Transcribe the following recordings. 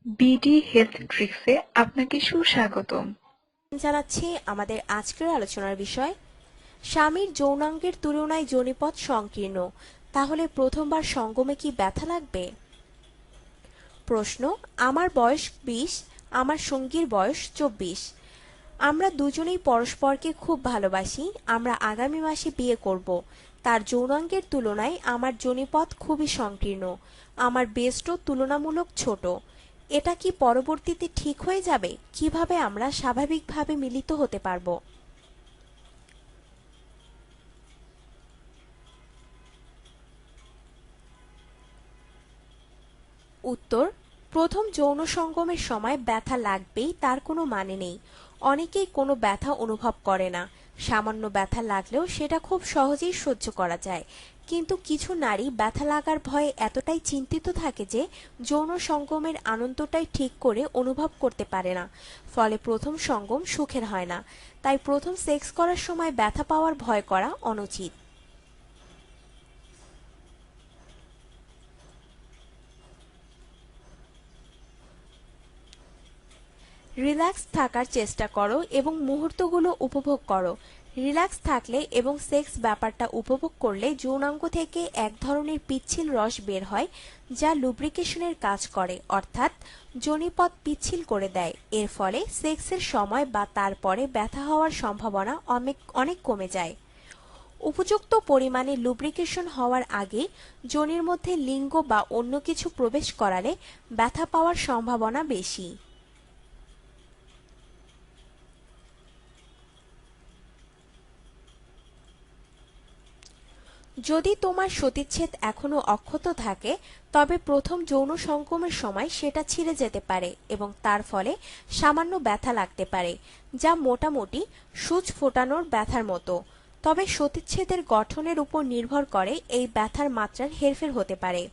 BD health ট্রিক্সে আপনাকে সুস্বাগতম। জানাচ্ছি আমাদের আজকের আলোচনার বিষয় স্বামীর যৌনাঙ্গের তুলনায় যোনিপথ সংকীর্ণ, তাহলে প্রথমবার সঙ্গমে কি ব্যথা লাগবে? প্রশ্ন: আমার বয়স 20, আমার সঙ্গীর বয়স 24। আমরা দুজনেই পরস্পরকে খুব ভালোবাসি। আমরা আগামী মাসে বিয়ে করব। তার যৌনাঙ্গের তুলনায় আমার যোনিপথ খুবই সংকীর্ণ। আমার বেস্টও তুলনামূলক ছোট। এটা কি পরবর্তীতে ঠিক হয়ে যাবে? কিভাবে আমরা স্বাভাবিকভাবে মিলিত হতে পারব? উত্তর: প্রথম যৌন সঙ্গমের সময় ব্যথা লাগবেই তার কোনো মানে নেই। অনেকেই কোনো ব্যথা অনুভব করে না। সামান্য ব্যথা লাগলেও সেটা খুব সহজেই সহ্য করা যায়। কিন্তু কিছু নারী ব্যথা লাগার ভয়ে এতটাই চিন্তিত থাকে যে যৌন সঙ্গমের আনন্দটাই ঠিক করে অনুভব করতে পারে না। ফলে প্রথম সঙ্গম সুখের হয় না। তাই প্রথম সেক্স করার সময় ব্যথা পাওয়ার ভয় করা অনুচিত। রিল্যাক্স থাকার চেষ্টা করো এবং মুহূর্তগুলো উপভোগ করো। রিল্যাক্স থাকলে এবং সেক্স ব্যাপারটা উপভোগ করলে যৌনাঙ্গ থেকে এক ধরনের পিচ্ছিল রস বের হয়, যা লুব্রিকেশনের কাজ করে, অর্থাৎ যোনিপথ পিচ্ছিল করে দেয়। এর ফলে সেক্সের সময় বা তারপরে ব্যথা হওয়ার সম্ভাবনা অনেক অনেক কমে যায়। উপযুক্ত পরিমাণে লুব্রিকেশন হওয়ার আগে যোনির মধ্যে লিঙ্গ বা অন্য কিছু প্রবেশ করালে ব্যথা পাওয়ার সম্ভাবনা বেশি। যদি তোমার সতীচ্ছেদ এখনো অক্ষত থাকে, তবে প্রথম যৌন সঙ্গমের সময় সেটা ছিঁড়ে যেতে পারে এবং তার ফলে সামান্য ব্যথা লাগতে পারে, যা মোটামুটি সূচ ফোটানোর ব্যথার মতো। তবে সতীচ্ছেদের গঠনের উপর নির্ভর করে এই ব্যথার মাত্রার হেরফের হতে পারে।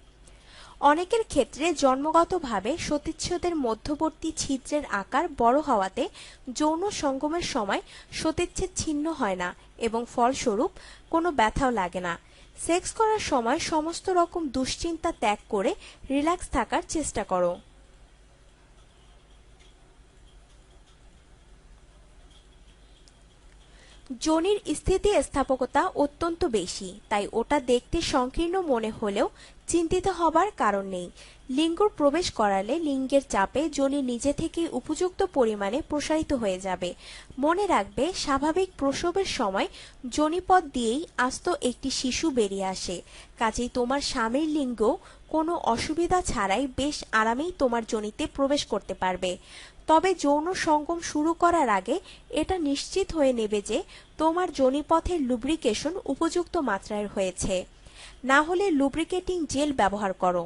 অনেকের ক্ষেত্রে জন্মগতভাবে সতীচ্ছেদের মধ্যবর্তী ছিদ্রের আকার বড় হওয়াতে যৌন সঙ্গমের সময় সতীচ্ছেদ ছিন্ন হয় না এবং ফলস্বরূপ কোনো ব্যথাও লাগে না। সেক্স করার সময় সমস্ত রকম দুশ্চিন্তা ত্যাগ করে রিল্যাক্স থাকার চেষ্টা করো। যোনির স্থিতিস্থাপকতা অত্যন্ত বেশি, তাই ওটা দেখতে সংকীর্ণ মনে হলেও চিন্তিত হবার কারণ নেই। লিঙ্গ প্রবেশ করালে লিঙ্গের চাপে যোনি নিজে থেকেই উপযুক্ত পরিমাণে প্রসারিত হয়ে যাবে। মনে রাখবে, স্বাভাবিক প্রসবের সময় যোনিপথ দিয়েই আস্ত একটি শিশু বেরিয়ে আসে। কাজেই তোমার স্বামীর লিঙ্গ কোনো অসুবিধা ছাড়াই বেশ আরামেই তোমার যোনিতে প্রবেশ করতে পারবে। তবে যৌন সঙ্গম শুরু করার আগে এটা নিশ্চিত হয়ে নেবে যে তোমার যোনিপথের লুব্রিকেশন উপযুক্ত মাত্রায় হয়েছে। না হলে লুব্রিকেটিং জেল ব্যবহার করো।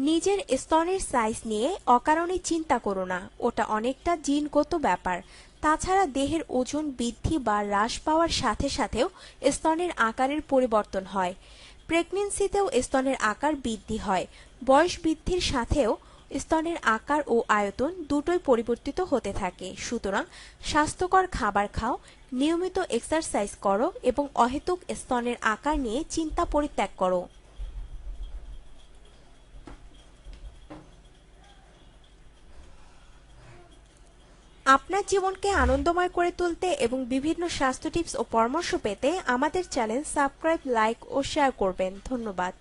নিজের স্তনের সাইজ নিয়ে অকারণে চিন্তা করো না। ওটা অনেকটা জিনগত ব্যাপার। তাছাড়া দেহের ওজন বৃদ্ধি বা হ্রাস পাওয়ার সাথে সাথেও স্তনের আকারের পরিবর্তন হয়। প্রেগন্যান্সিতেও স্তনের আকার বৃদ্ধি হয়। বয়স বৃদ্ধির সাথেও স্তনের আকার ও আয়তন দুটোই পরিবর্তিত হতে থাকে। সুতরাং স্বাস্থ্যকর খাবার খাও, নিয়মিত এক্সারসাইজ করো এবং অহেতুক স্তনের আকার নিয়ে চিন্তা পরিত্যাগ করো। আপনার জীবনকে আনন্দময় করে তুলতে এবং বিভিন্ন স্বাস্থ্য টিপস ও পরামর্শ পেতে আমাদের চ্যানেল সাবস্ক্রাইব, লাইক ও শেয়ার করবেন। ধন্যবাদ।